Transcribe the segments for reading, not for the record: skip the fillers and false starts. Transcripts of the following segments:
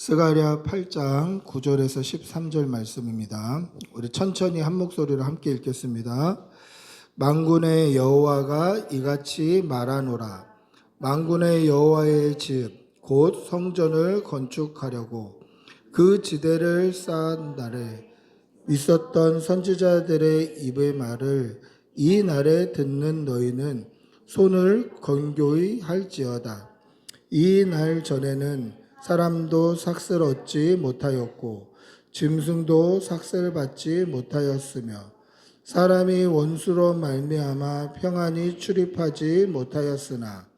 스가랴 8장 9절에서 13절 말씀입니다. 우리 천천히 한 목소리로 함께 읽겠습니다. 만군의 여호와가 이같이 말하노라. 만군의 여호와의 집 곧 성전을 건축하려고 그 지대를 쌓은 날에 있었던 선지자들의 입의 말을 이 날에 듣는 너희는 손을 건교히 할지어다. 이 날 전에는 사람도 삭슬 얻지 못하였고 짐승도 삭슬 받지 못하였으며 사람이 원수로 말미암아 평안히 출입하지 못하였으나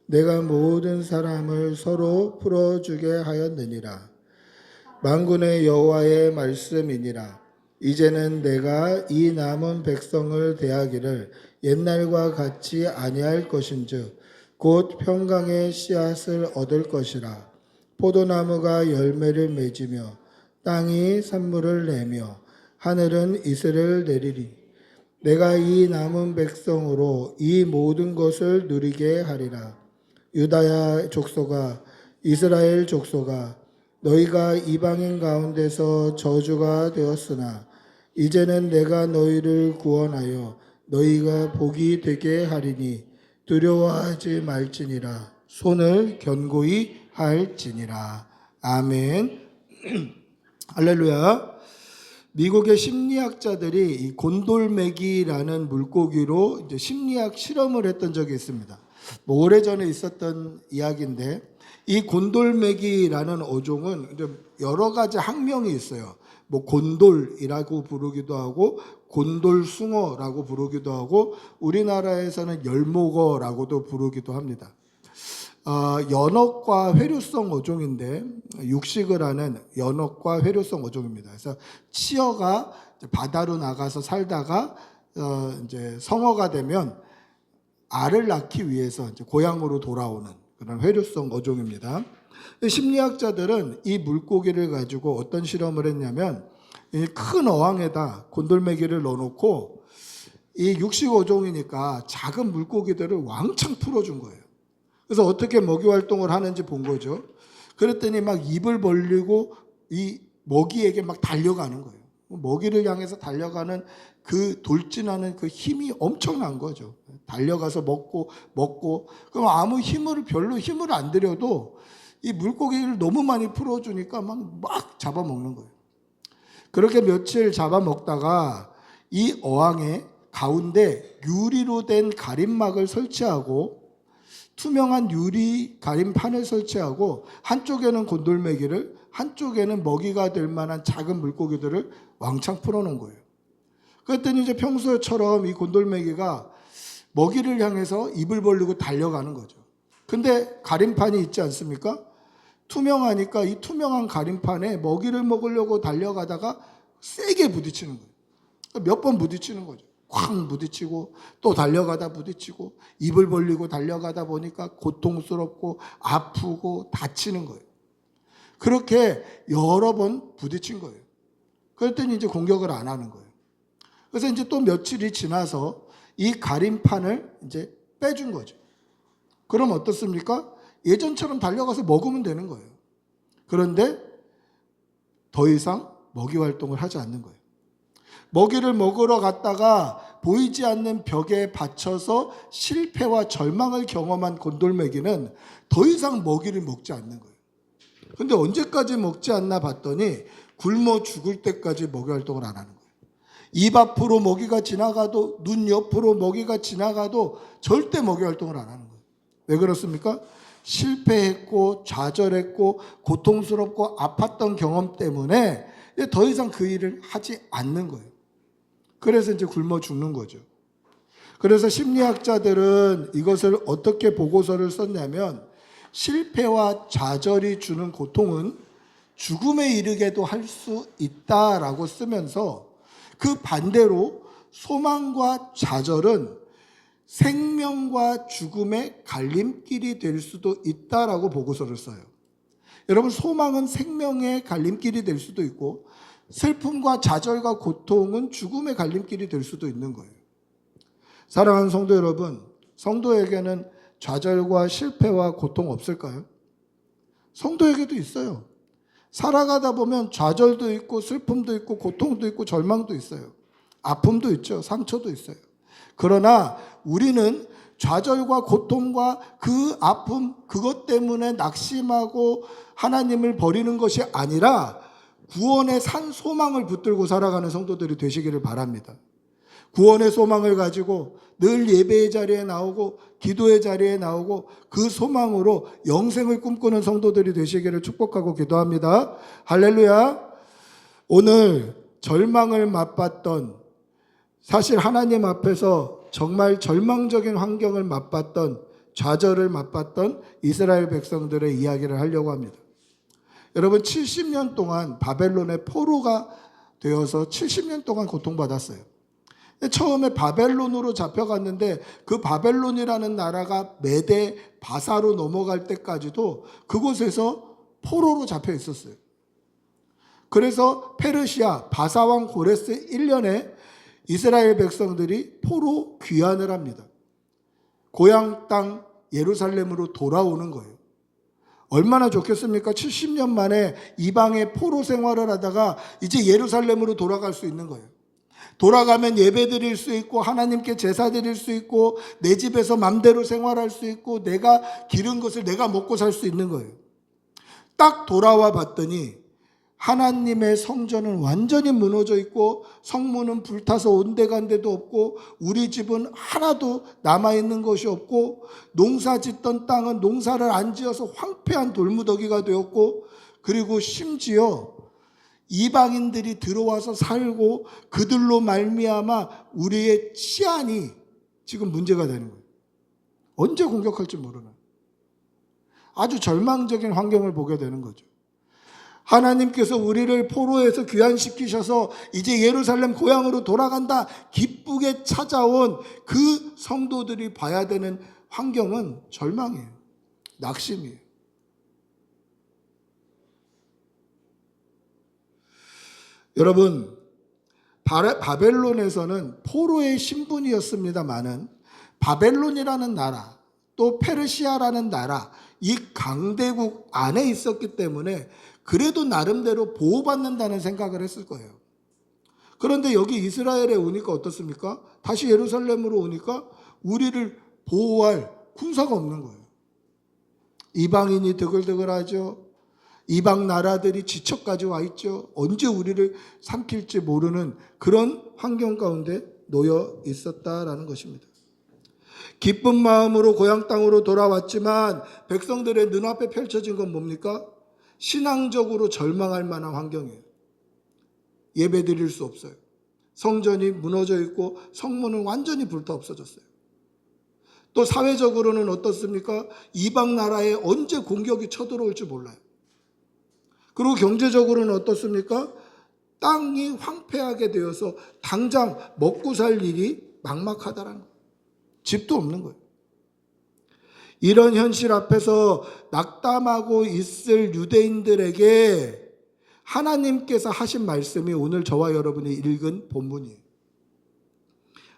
내가 모든 사람을 서로 풀어주게 하였느니라. 만군의 여호와의 말씀이니라. 이제는 내가 이 남은 백성을 대하기를 옛날과 같이 아니할 것인즉 곧 평강의 씨앗을 얻을 것이라. 포도나무가 열매를 맺으며 땅이 산물을 내며 하늘은 이슬을 내리리. 내가 이 남은 백성으로 이 모든 것을 누리게 하리라. 유다야 족속아, 이스라엘 족속아, 너희가 이방인 가운데서 저주가 되었으나 이제는 내가 너희를 구원하여 너희가 복이 되게 하리니 두려워하지 말지니라. 손을 견고히 할지니라. 아멘. 할렐루야. 미국의 심리학자들이 이 곤돌메기라는 물고기로 이제 심리학 실험을 했던 적이 있습니다. 오래전에 있었던 이야기인데 이 곤돌메기라는 어종은 이제 여러 가지 학명이 있어요. 곤돌이라고 부르기도 하고 곤돌숭어라고 부르기도 하고 우리나라에서는 열목어라고도 부르기도 합니다. 연어과 회류성 어종인데 육식을 하는 연어과 회류성 어종입니다. 그래서 치어가 바다로 나가서 살다가 이제 성어가 되면 알을 낳기 위해서 이제 고향으로 돌아오는 그런 회류성 어종입니다. 심리학자들은 이 물고기를 가지고 어떤 실험을 했냐면 이 큰 어항에다 곤돌메기를 넣어놓고 이 육식 어종이니까 작은 물고기들을 왕창 풀어준 거예요. 그래서 어떻게 먹이 활동을 하는지 본 거죠. 그랬더니 막 입을 벌리고 이 먹이에게 막 달려가는 거예요. 먹이를 향해서 달려가는 그 돌진하는 그 힘이 엄청난 거죠. 달려가서 먹고 그럼 아무 별로 힘을 안 들여도 이 물고기를 너무 많이 풀어주니까 막 잡아먹는 거예요. 그렇게 며칠 잡아먹다가 이 어항에 가운데 유리로 된 가림막을 설치하고 투명한 유리 가림판을 설치하고 한쪽에는 곤돌메기를 한쪽에는 먹이가 될 만한 작은 물고기들을 왕창 풀어놓은 거예요. 그랬더니 이제 평소처럼 이 곤돌메기가 먹이를 향해서 입을 벌리고 달려가는 거죠. 근데 가림판이 있지 않습니까? 투명하니까 이 투명한 가림판에 먹이를 먹으려고 달려가다가 세게 부딪히는 거예요. 몇 번 부딪히는 거죠. 쾅 부딪히고 또 달려가다 부딪히고 입을 벌리고 달려가다 보니까 고통스럽고 아프고 다치는 거예요. 그렇게 여러 번 부딪힌 거예요. 그랬더니 이제 공격을 안 하는 거예요. 그래서 이제 또 며칠이 지나서 이 가림판을 이제 빼준 거죠. 그럼 어떻습니까? 예전처럼 달려가서 먹으면 되는 거예요. 그런데 더 이상 먹이 활동을 하지 않는 거예요. 먹이를 먹으러 갔다가 보이지 않는 벽에 받쳐서 실패와 절망을 경험한 곤돌메기는 더 이상 먹이를 먹지 않는 거예요. 근데 언제까지 먹지 않나 봤더니 굶어 죽을 때까지 먹이 활동을 안 하는 거예요. 입 앞으로 먹이가 지나가도 눈 옆으로 먹이가 지나가도 절대 먹이 활동을 안 하는 거예요. 왜 그렇습니까? 실패했고 좌절했고 고통스럽고 아팠던 경험 때문에 더 이상 그 일을 하지 않는 거예요. 그래서 이제 굶어 죽는 거죠. 그래서 심리학자들은 이것을 어떻게 보고서를 썼냐면 실패와 좌절이 주는 고통은 죽음에 이르게도 할 수 있다라고 쓰면서 그 반대로 소망과 좌절은 생명과 죽음의 갈림길이 될 수도 있다라고 보고서를 써요. 여러분, 소망은 생명의 갈림길이 될 수도 있고 슬픔과 좌절과 고통은 죽음의 갈림길이 될 수도 있는 거예요. 사랑하는 성도 여러분, 성도에게는 좌절과 실패와 고통 없을까요? 성도에게도 있어요. 살아가다 보면 좌절도 있고 슬픔도 있고 고통도 있고 절망도 있어요. 아픔도 있죠. 상처도 있어요. 그러나 우리는 좌절과 고통과 그 아픔, 그것 때문에 낙심하고 하나님을 버리는 것이 아니라 구원의 산 소망을 붙들고 살아가는 성도들이 되시기를 바랍니다. 구원의 소망을 가지고 늘 예배의 자리에 나오고 기도의 자리에 나오고 그 소망으로 영생을 꿈꾸는 성도들이 되시기를 축복하고 기도합니다. 할렐루야. 오늘 절망을 맛봤던, 사실 하나님 앞에서 정말 절망적인 환경을 맛봤던, 좌절을 맛봤던 이스라엘 백성들의 이야기를 하려고 합니다. 여러분, 70년 동안 바벨론의 포로가 되어서 70년 동안 고통받았어요. 처음에 바벨론으로 잡혀갔는데 그 바벨론이라는 나라가 메대 바사로 넘어갈 때까지도 그곳에서 포로로 잡혀 있었어요. 그래서 페르시아 바사왕 고레스 1년에 이스라엘 백성들이 포로 귀환을 합니다. 고향 땅 예루살렘으로 돌아오는 거예요. 얼마나 좋겠습니까? 70년 만에 이방의 포로 생활을 하다가 이제 예루살렘으로 돌아갈 수 있는 거예요. 돌아가면 예배 드릴 수 있고 하나님께 제사 드릴 수 있고 내 집에서 맘대로 생활할 수 있고 내가 기른 것을 내가 먹고 살 수 있는 거예요. 딱 돌아와 봤더니 하나님의 성전은 완전히 무너져 있고 성문은 불타서 온데간데도 없고 우리 집은 하나도 남아있는 것이 없고 농사 짓던 땅은 농사를 안 지어서 황폐한 돌무더기가 되었고, 그리고 심지어 이방인들이 들어와서 살고 그들로 말미암아 우리의 치안이 지금 문제가 되는 거예요. 언제 공격할지 모르는 아주 절망적인 환경을 보게 되는 거죠. 하나님께서 우리를 포로에서 귀환시키셔서 이제 예루살렘 고향으로 돌아간다 기쁘게 찾아온 그 성도들이 봐야 되는 환경은 절망이에요. 낙심이에요. 여러분, 바벨론에서는 포로의 신분이었습니다마는 바벨론이라는 나라, 또 페르시아라는 나라, 이 강대국 안에 있었기 때문에 그래도 나름대로 보호받는다는 생각을 했을 거예요. 그런데 여기 이스라엘에 오니까 어떻습니까? 다시 예루살렘으로 오니까 우리를 보호할 군사가 없는 거예요. 이방인이 드글드글하죠. 이방 나라들이 지척까지 와 있죠. 언제 우리를 삼킬지 모르는 그런 환경 가운데 놓여 있었다라는 것입니다. 기쁜 마음으로 고향 땅으로 돌아왔지만 백성들의 눈앞에 펼쳐진 건 뭡니까? 신앙적으로 절망할 만한 환경이에요. 예배 드릴 수 없어요. 성전이 무너져 있고 성문은 완전히 불타 없어졌어요. 또 사회적으로는 어떻습니까? 이방 나라에 언제 공격이 쳐들어올지 몰라요. 그리고 경제적으로는 어떻습니까? 땅이 황폐하게 되어서 당장 먹고 살 일이 막막하다라는 거예요. 집도 없는 거예요. 이런 현실 앞에서 낙담하고 있을 유대인들에게 하나님께서 하신 말씀이 오늘 저와 여러분이 읽은 본문이에요.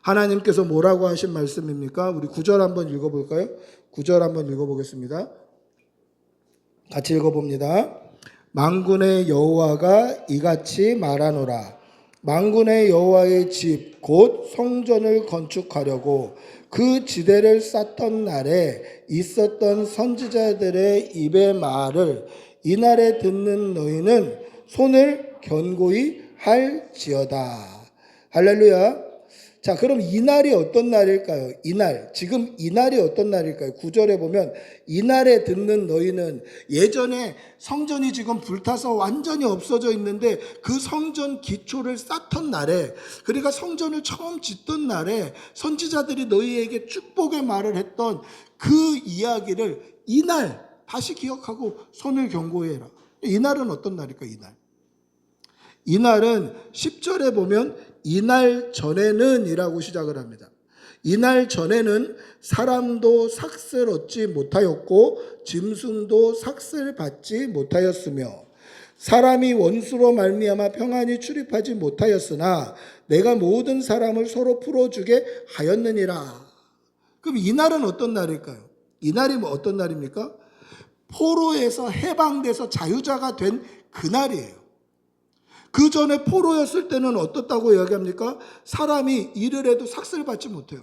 하나님께서 뭐라고 하신 말씀입니까? 우리 9절 한번 읽어볼까요? 9절 한번 읽어보겠습니다. 같이 읽어봅니다. 만군의 여호와가 이같이 말하노라. 만군의 여호와의 집 곧 성전을 건축하려고 그 지대를 쌓던 날에 있었던 선지자들의 입의 말을 이날에 듣는 너희는 손을 견고히 할지어다. 할렐루야. 자, 그럼 이날이 어떤 날일까요? 이날, 지금 이날이 어떤 날일까요? 9절에 보면 이날에 듣는 너희는, 예전에 성전이 지금 불타서 완전히 없어져 있는데 그 성전 기초를 쌓던 날에, 그러니까 성전을 처음 짓던 날에 선지자들이 너희에게 축복의 말을 했던 그 이야기를 이날 다시 기억하고 손을 견고히 해라. 이날은 어떤 날일까요? 이날은 10절에 보면 이날 전에는 이라고 시작을 합니다. 이날 전에는 사람도 삭슬 얻지 못하였고 짐승도 삭슬 받지 못하였으며 사람이 원수로 말미암아 평안히 출입하지 못하였으나 내가 모든 사람을 서로 풀어주게 하였느니라. 그럼 이날은 어떤 날일까요? 이날이 어떤 날입니까? 포로에서 해방돼서 자유자가 된 그날이에요. 그 전에 포로였을 때는 어떻다고 이야기합니까? 사람이 일을 해도 삭스를 받지 못해요.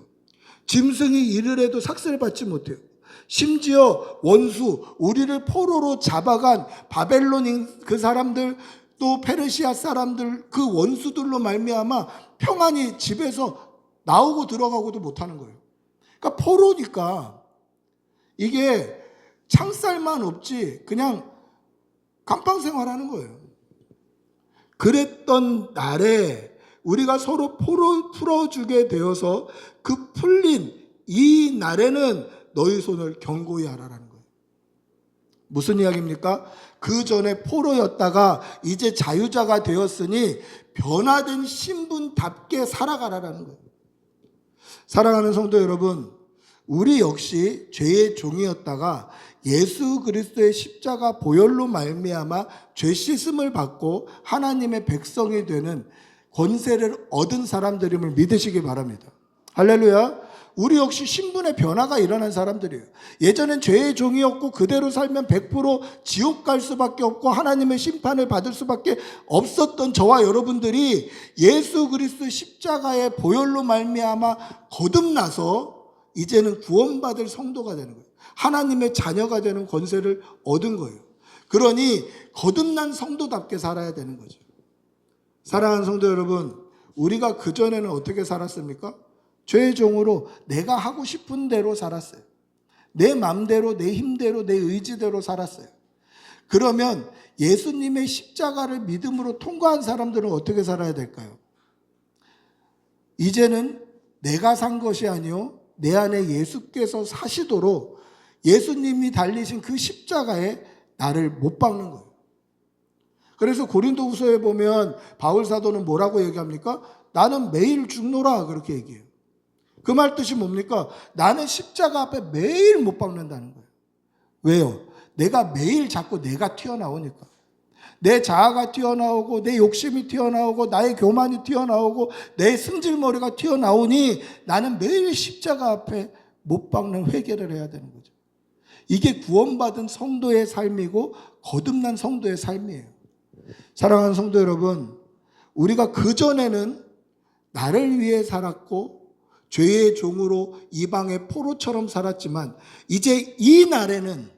짐승이 일을 해도 삭스를 받지 못해요. 심지어 원수, 우리를 포로로 잡아간 바벨론인 그 사람들, 또 페르시아 사람들, 그 원수들로 말미암아 평안히 집에서 나오고 들어가고도 못하는 거예요. 그러니까 포로니까 이게 창살만 없지 그냥 감방 생활하는 거예요. 그랬던 날에 우리가 서로 풀어주게 되어서 그 풀린 이 날에는 너희 손을 견고히 하라라는 거예요. 무슨 이야기입니까? 그 전에 포로였다가 이제 자유자가 되었으니 변화된 신분답게 살아가라라는 거예요. 사랑하는 성도 여러분, 우리 역시 죄의 종이었다가 예수 그리스도의 십자가 보혈로 말미암아 죄 씻음을 받고 하나님의 백성이 되는 권세를 얻은 사람들임을 믿으시기 바랍니다. 할렐루야. 우리 역시 신분의 변화가 일어난 사람들이에요. 예전엔 죄의 종이었고 그대로 살면 100% 지옥 갈 수밖에 없고 하나님의 심판을 받을 수밖에 없었던 저와 여러분들이 예수 그리스도 십자가의 보혈로 말미암아 거듭나서 이제는 구원받을 성도가 되는 거예요. 하나님의 자녀가 되는 권세를 얻은 거예요. 그러니 거듭난 성도답게 살아야 되는 거죠. 사랑하는 성도 여러분, 우리가 그전에는 어떻게 살았습니까? 죄의 종으로 내가 하고 싶은 대로 살았어요. 내 마음대로, 내 힘대로, 내 의지대로 살았어요. 그러면 예수님의 십자가를 믿음으로 통과한 사람들은 어떻게 살아야 될까요? 이제는 내가 산 것이 아니요 내 안에 예수께서 사시도록 예수님이 달리신 그 십자가에 나를 못 박는 거예요. 그래서 고린도후서에 보면 바울 사도는 뭐라고 얘기합니까? 나는 매일 죽노라 그렇게 얘기해요. 그 말 뜻이 뭡니까? 나는 십자가 앞에 매일 못 박는다는 거예요. 왜요? 내가 매일 자꾸 내가 튀어나오니까. 내 자아가 튀어나오고 내 욕심이 튀어나오고 나의 교만이 튀어나오고 내 승질머리가 튀어나오니 나는 매일 십자가 앞에 못 박는 회개를 해야 되는 거죠. 이게 구원받은 성도의 삶이고 거듭난 성도의 삶이에요. 사랑하는 성도 여러분, 우리가 그전에는 나를 위해 살았고 죄의 종으로 이방의 포로처럼 살았지만 이제 이 날에는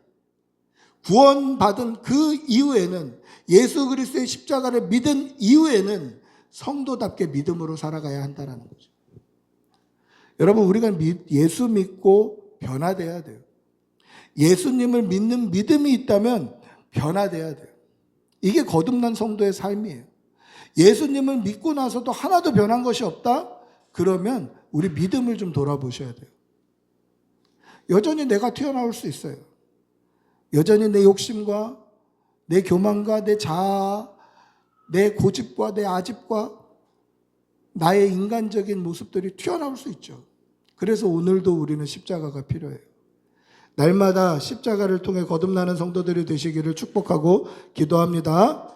구원받은 그 이후에는 예수 그리스도의 십자가를 믿은 이후에는 성도답게 믿음으로 살아가야 한다는 거죠. 여러분, 우리가 예수 믿고 변화돼야 돼요. 예수님을 믿는 믿음이 있다면 변화돼야 돼요. 이게 거듭난 성도의 삶이에요. 예수님을 믿고 나서도 하나도 변한 것이 없다? 그러면 우리 믿음을 좀 돌아보셔야 돼요. 여전히 내가 튀어나올 수 있어요. 여전히 내 욕심과 내 교만과 내 자아, 내 고집과 내 아집과 나의 인간적인 모습들이 튀어나올 수 있죠. 그래서 오늘도 우리는 십자가가 필요해요. 날마다 십자가를 통해 거듭나는 성도들이 되시기를 축복하고 기도합니다.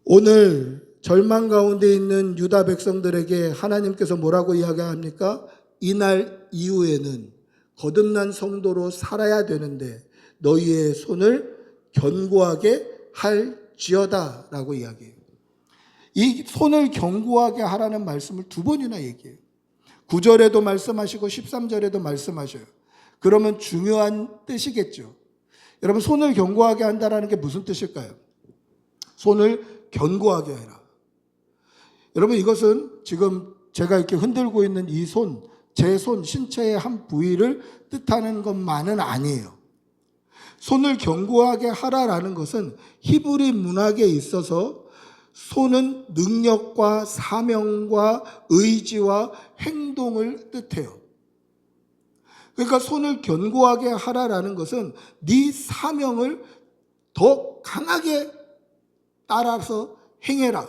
오늘 절망 가운데 있는 유다 백성들에게 하나님께서 뭐라고 이야기합니까? 이날 이후에는 거듭난 성도로 살아야 되는데 너희의 손을 견고하게 할지어다 라고 이야기해요. 이 손을 견고하게 하라는 말씀을 2번이나 얘기해요. 9절에도 말씀하시고 13절에도 말씀하셔요. 그러면 중요한 뜻이겠죠. 여러분, 손을 견고하게 한다는 게 무슨 뜻일까요? 손을 견고하게 해라. 여러분, 이것은 지금 제가 이렇게 흔들고 있는 이 손, 제 손, 신체의 한 부위를 뜻하는 것만은 아니에요. 손을 견고하게 하라라는 것은 히브리 문학에 있어서 손은 능력과 사명과 의지와 행동을 뜻해요. 그러니까 손을 견고하게 하라라는 것은 네 사명을 더 강하게 따라서 행해라.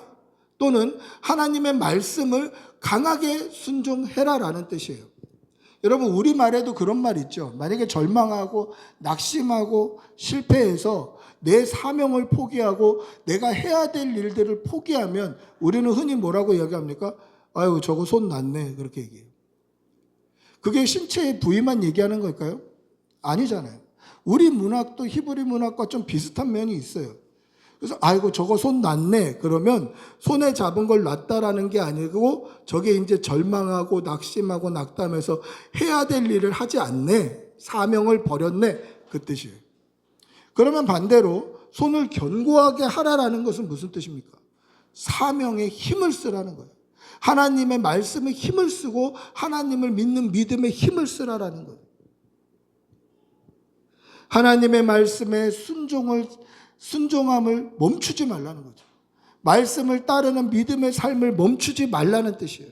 또는 하나님의 말씀을 강하게 순종해라라는 뜻이에요. 여러분, 우리말에도 그런 말 있죠. 만약에 절망하고 낙심하고 실패해서 내 사명을 포기하고 내가 해야 될 일들을 포기하면 우리는 흔히 뭐라고 이야기합니까? 아유, 저거 손 났네. 그렇게 얘기해요. 그게 신체의 부위만 얘기하는 걸까요? 아니잖아요. 우리 문학도 히브리 문학과 좀 비슷한 면이 있어요. 그래서 아이고 저거 손 놨네 그러면 손에 잡은 걸 놨다라는 게 아니고 저게 이제 절망하고 낙심하고 낙담해서 해야 될 일을 하지 않네, 사명을 버렸네, 그 뜻이에요. 그러면 반대로 손을 견고하게 하라라는 것은 무슨 뜻입니까? 사명에 힘을 쓰라는 거예요. 하나님의 말씀에 힘을 쓰고 하나님을 믿는 믿음에 힘을 쓰라라는 거예요. 하나님의 말씀에 순종함을 멈추지 말라는 거죠. 말씀을 따르는 믿음의 삶을 멈추지 말라는 뜻이에요.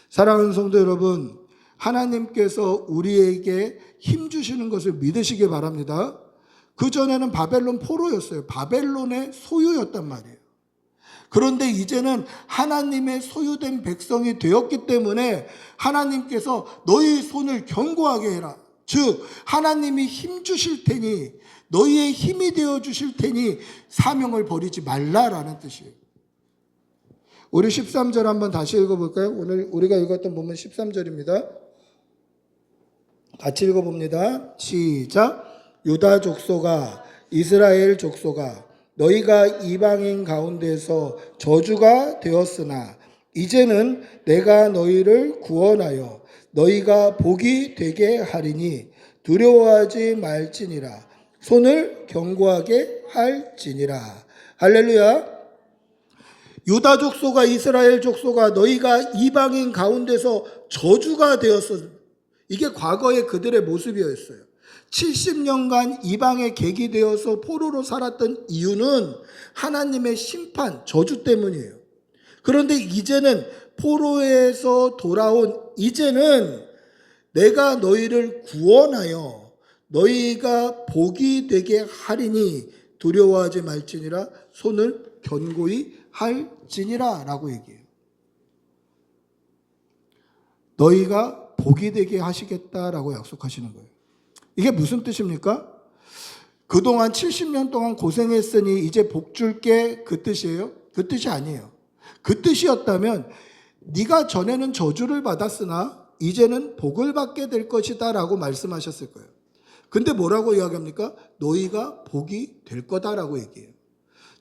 사랑하는 성도 여러분, 하나님께서 우리에게 힘 주시는 것을 믿으시기 바랍니다. 그전에는 바벨론 포로였어요. 바벨론의 소유였단 말이에요. 그런데 이제는 하나님의 소유된 백성이 되었기 때문에 하나님께서 너희 손을 견고하게 해라. 즉 하나님이 힘 주실 테니, 너희의 힘이 되어 주실 테니 사명을 버리지 말라라는 뜻이에요. 우리 13절 한번 다시 읽어볼까요? 오늘 우리가 읽었던 본문 13절입니다. 같이 읽어봅니다. 시작. 유다 족속아, 이스라엘 족속아, 너희가 이방인 가운데서 저주가 되었으나 이제는 내가 너희를 구원하여 너희가 복이 되게 하리니 두려워하지 말지니라. 손을 견고하게 할지니라. 할렐루야. 유다 족속아, 이스라엘 족속아, 너희가 이방인 가운데서 저주가 되었어. 이게 과거의 그들의 모습이었어요. 70년간 이방의 객이 되어서 포로로 살았던 이유는 하나님의 심판, 저주 때문이에요. 그런데 이제는 포로에서 돌아온 이제는 내가 너희를 구원하여 너희가 복이 되게 하리니 두려워하지 말지니라. 손을 견고히 할지니라 라고 얘기해요. 너희가 복이 되게 하시겠다라고 약속하시는 거예요. 이게 무슨 뜻입니까? 그동안 70년 동안 고생했으니 이제 복 줄게, 그 뜻이에요? 그 뜻이 아니에요. 그 뜻이었다면 네가 전에는 저주를 받았으나 이제는 복을 받게 될 것이다 라고 말씀하셨을 거예요. 근데 뭐라고 이야기합니까? 너희가 복이 될 거다라고 얘기해요.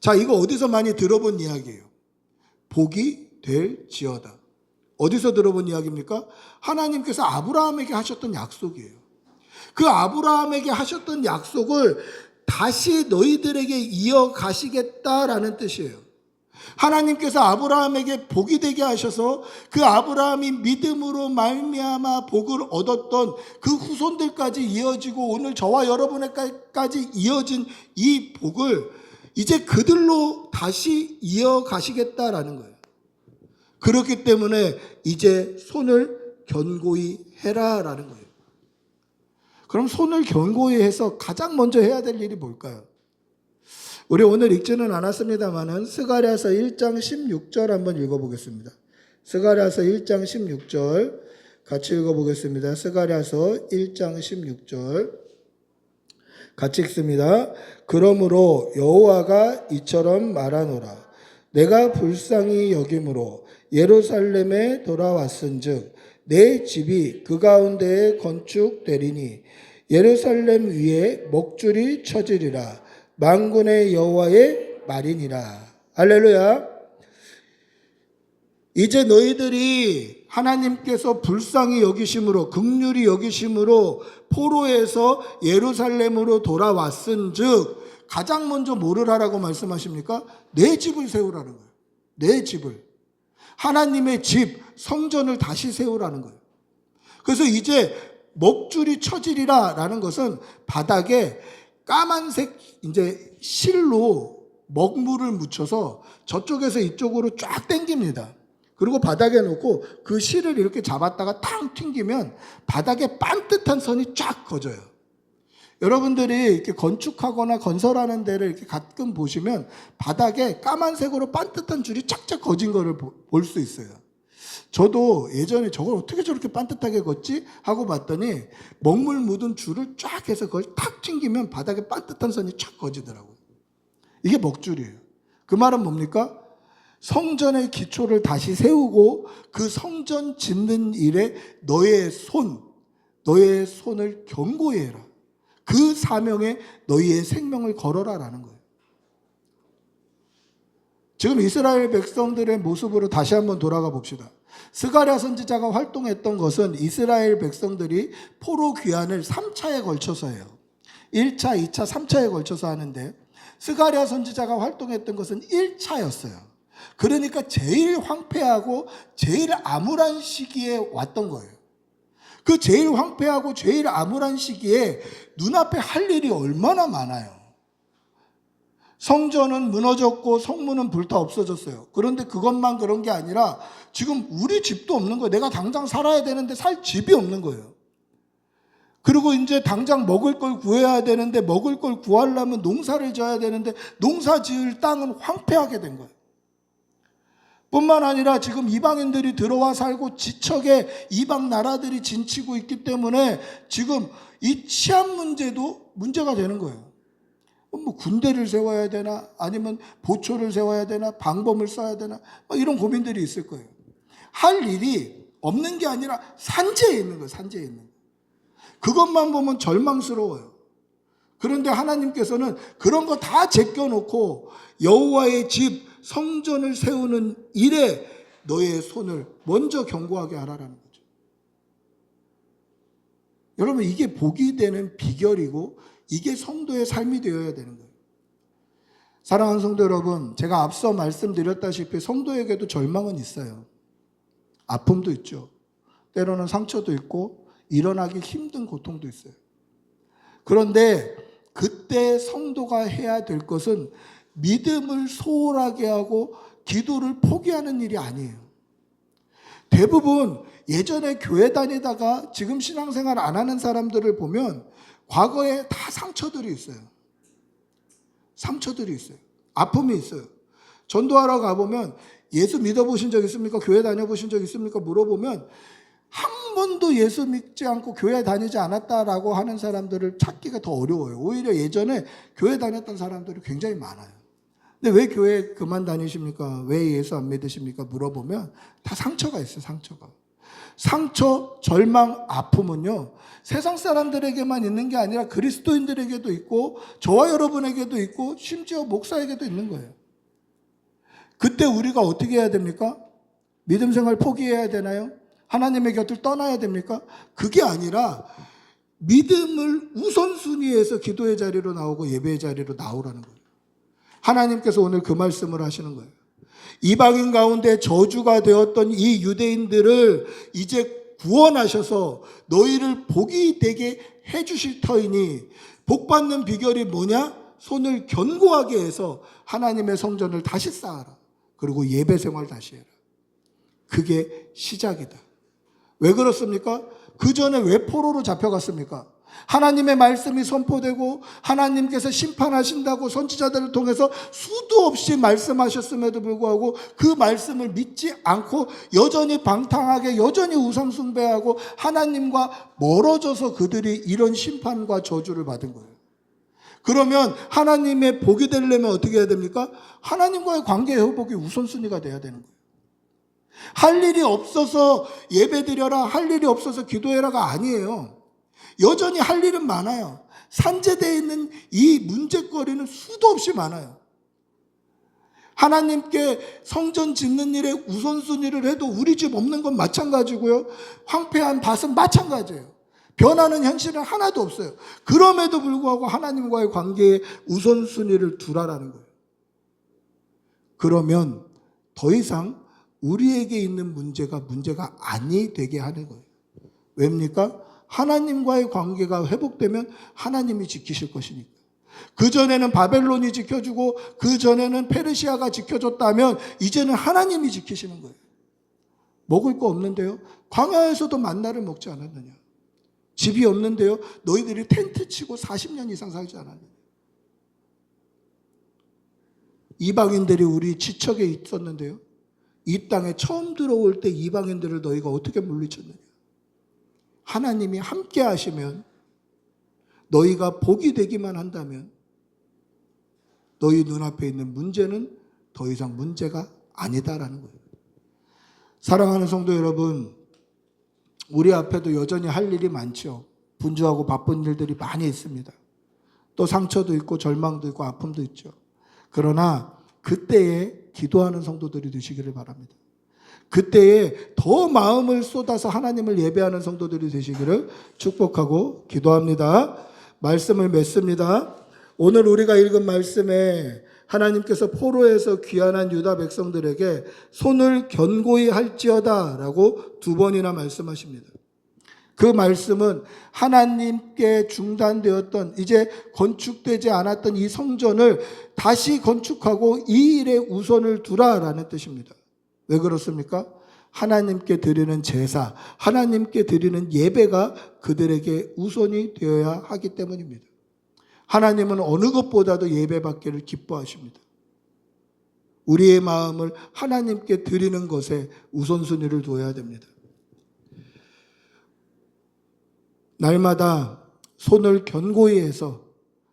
자, 이거 어디서 많이 들어본 이야기예요? 복이 될지어다. 어디서 들어본 이야기입니까? 하나님께서 아브라함에게 하셨던 약속이에요. 그 아브라함에게 하셨던 약속을 다시 너희들에게 이어가시겠다라는 뜻이에요. 하나님께서 아브라함에게 복이 되게 하셔서 그 아브라함이 믿음으로 말미암아 복을 얻었던 그 후손들까지 이어지고 오늘 저와 여러분에게까지 이어진 이 복을 이제 그들로 다시 이어가시겠다라는 거예요. 그렇기 때문에 이제 손을 견고히 해라라는 거예요. 그럼 손을 견고히 해서 가장 먼저 해야 될 일이 뭘까요? 우리 오늘 읽지는 않았습니다만은 스가랴서 1장 16절 한번 읽어보겠습니다. 스가랴서 1장 16절 같이 읽어보겠습니다. 스가랴서 1장 16절 같이 읽습니다. 그러므로 여호와가 이처럼 말하노라. 내가 불쌍히 여김으로 예루살렘에 돌아왔은즉 내 집이 그 가운데에 건축되리니 예루살렘 위에 목줄이 쳐지리라. 만군의 여호와의 말이니라. 할렐루야. 이제 너희들이 하나님께서 불쌍히 여기심으로, 긍휼히 여기심으로 포로에서 예루살렘으로 돌아왔은즉 가장 먼저 뭐를 하라고 말씀하십니까? 내 집을 세우라는 거예요. 내 집을. 하나님의 집, 성전을 다시 세우라는 거예요. 그래서 이제 먹줄이 쳐지리라 라는 것은 바닥에 까만색 이제 실로 먹물을 묻혀서 저쪽에서 이쪽으로 쫙 당깁니다. 그리고 바닥에 놓고 그 실을 이렇게 잡았다가 탕 튕기면 바닥에 반듯한 선이 쫙 그어져요. 여러분들이 이렇게 건축하거나 건설하는 데를 이렇게 가끔 보시면 바닥에 까만색으로 반듯한 줄이 쫙쫙 그어진 거를 볼 수 있어요. 저도 예전에 저걸 어떻게 저렇게 반듯하게 걷지? 하고 봤더니 먹물 묻은 줄을 쫙 해서 그걸 탁 튕기면 바닥에 반듯한 선이 쫙 그어지더라고요. 이게 먹줄이에요. 그 말은 뭡니까? 성전의 기초를 다시 세우고 그 성전 짓는 일에 너의 손을 견고히 해라. 그 사명에 너희의 생명을 걸어라라는 거예요. 지금 이스라엘 백성들의 모습으로 다시 한번 돌아가 봅시다. 스가랴 선지자가 활동했던 것은 이스라엘 백성들이 포로 귀환을 3차에 걸쳐서 해요. 1차, 2차, 3차에 걸쳐서 하는데 스가랴 선지자가 활동했던 것은 1차였어요. 그러니까 제일 황폐하고 제일 암울한 시기에 왔던 거예요. 그 제일 황폐하고 제일 암울한 시기에 눈앞에 할 일이 얼마나 많아요. 성전은 무너졌고 성문은 불타 없어졌어요. 그런데 그것만 그런 게 아니라 지금 우리 집도 없는 거예요. 내가 당장 살아야 되는데 살 집이 없는 거예요. 그리고 이제 당장 먹을 걸 구해야 되는데 먹을 걸 구하려면 농사를 져야 되는데 농사 지을 땅은 황폐하게 된 거예요. 뿐만 아니라 지금 이방인들이 들어와 살고 지척에 이방 나라들이 진치고 있기 때문에 지금 이 치안 문제도 문제가 되는 거예요. 뭐 군대를 세워야 되나 아니면 보초를 세워야 되나 방범을 써야 되나 이런 고민들이 있을 거예요. 할 일이 없는 게 아니라 산재에 있는 거예요. 산재에 있는 거예요. 그것만 보면 절망스러워요. 그런데 하나님께서는 그런 거 다 제껴놓고 여호와의 집 성전을 세우는 일에 너의 손을 먼저 견고하게 하라라는 거죠. 여러분 이게 복이 되는 비결이고 이게 성도의 삶이 되어야 되는 거예요. 사랑하는 성도 여러분, 제가 앞서 말씀드렸다시피 성도에게도 절망은 있어요. 아픔도 있죠. 때로는 상처도 있고 일어나기 힘든 고통도 있어요. 그런데 그때 성도가 해야 될 것은 믿음을 소홀하게 하고 기도를 포기하는 일이 아니에요. 대부분 예전에 교회 다니다가 지금 신앙생활 안 하는 사람들을 보면 과거에 다 상처들이 있어요. 상처들이 있어요. 아픔이 있어요. 전도하러 가보면 예수 믿어보신 적 있습니까? 교회 다녀보신 적 있습니까? 물어보면 한 번도 예수 믿지 않고 교회 다니지 않았다라고 하는 사람들을 찾기가 더 어려워요. 오히려 예전에 교회 다녔던 사람들이 굉장히 많아요. 근데 왜 교회 그만 다니십니까? 왜 예수 안 믿으십니까? 물어보면 다 상처가 있어요. 상처가. 상처, 절망, 아픔은요 세상 사람들에게만 있는 게 아니라 그리스도인들에게도 있고 저와 여러분에게도 있고 심지어 목사에게도 있는 거예요. 그때 우리가 어떻게 해야 됩니까? 믿음 생활 포기해야 되나요? 하나님의 곁을 떠나야 됩니까? 그게 아니라 믿음을 우선순위에서 기도의 자리로 나오고 예배의 자리로 나오라는 거예요. 하나님께서 오늘 그 말씀을 하시는 거예요. 이방인 가운데 저주가 되었던 이 유대인들을 이제 구원하셔서 너희를 복이 되게 해주실 터이니 복받는 비결이 뭐냐? 손을 견고하게 해서 하나님의 성전을 다시 쌓아라. 그리고 예배 생활 다시 해라. 그게 시작이다. 왜 그렇습니까? 그 전에 왜 포로로 잡혀갔습니까? 하나님의 말씀이 선포되고 하나님께서 심판하신다고 선지자들을 통해서 수도 없이 말씀하셨음에도 불구하고 그 말씀을 믿지 않고 여전히 방탕하게 여전히 우상 숭배하고 하나님과 멀어져서 그들이 이런 심판과 저주를 받은 거예요. 그러면 하나님의 복이 되려면 어떻게 해야 됩니까? 하나님과의 관계 회복이 우선순위가 돼야 되는 거예요. 할 일이 없어서 예배드려라, 할 일이 없어서 기도해라가 아니에요. 여전히 할 일은 많아요. 산재되어 있는 이 문제거리는 수도 없이 많아요. 하나님께 성전 짓는 일에 우선순위를 해도 우리 집 없는 건 마찬가지고요. 황폐한 밭은 마찬가지예요. 변하는 현실은 하나도 없어요. 그럼에도 불구하고 하나님과의 관계에 우선순위를 두라라는 거예요. 그러면 더 이상 우리에게 있는 문제가 아니 되게 하는 거예요. 왜입니까? 하나님과의 관계가 회복되면 하나님이 지키실 것이니까. 그전에는 바벨론이 지켜주고 그전에는 페르시아가 지켜줬다면 이제는 하나님이 지키시는 거예요. 먹을 거 없는데요? 광야에서도 만나를 먹지 않았느냐? 집이 없는데요? 너희들이 텐트 치고 40년 이상 살지 않았느냐? 이방인들이 우리 지척에 있었는데요? 이 땅에 처음 들어올 때 이방인들을 너희가 어떻게 물리쳤느냐? 하나님이 함께 하시면 너희가 복이 되기만 한다면 너희 눈앞에 있는 문제는 더 이상 문제가 아니다라는 거예요. 사랑하는 성도 여러분, 우리 앞에도 여전히 할 일이 많죠. 분주하고 바쁜 일들이 많이 있습니다. 또 상처도 있고 절망도 있고 아픔도 있죠. 그러나 그때에 기도하는 성도들이 되시기를 바랍니다. 그때에 더 마음을 쏟아서 하나님을 예배하는 성도들이 되시기를 축복하고 기도합니다. 말씀을 맺습니다. 오늘 우리가 읽은 말씀에 하나님께서 포로에서 귀환한 유다 백성들에게 손을 견고히 할지어다 라고 2번이나 말씀하십니다. 그 말씀은 하나님께 중단되었던, 이제 건축되지 않았던 이 성전을 다시 건축하고 이 일에 우선을 두라라는 뜻입니다. 왜 그렇습니까? 하나님께 드리는 제사, 하나님께 드리는 예배가 그들에게 우선이 되어야 하기 때문입니다. 하나님은 어느 것보다도 예배받기를 기뻐하십니다. 우리의 마음을 하나님께 드리는 것에 우선순위를 두어야 됩니다. 날마다 손을 견고히 해서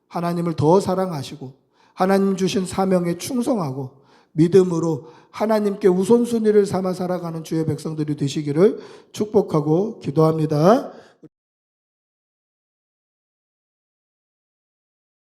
하나님을 더 사랑하시고 하나님 주신 사명에 충성하고 믿음으로 하나님께 우선순위를 삼아 살아가는 주의 백성들이 되시기를 축복하고 기도합니다.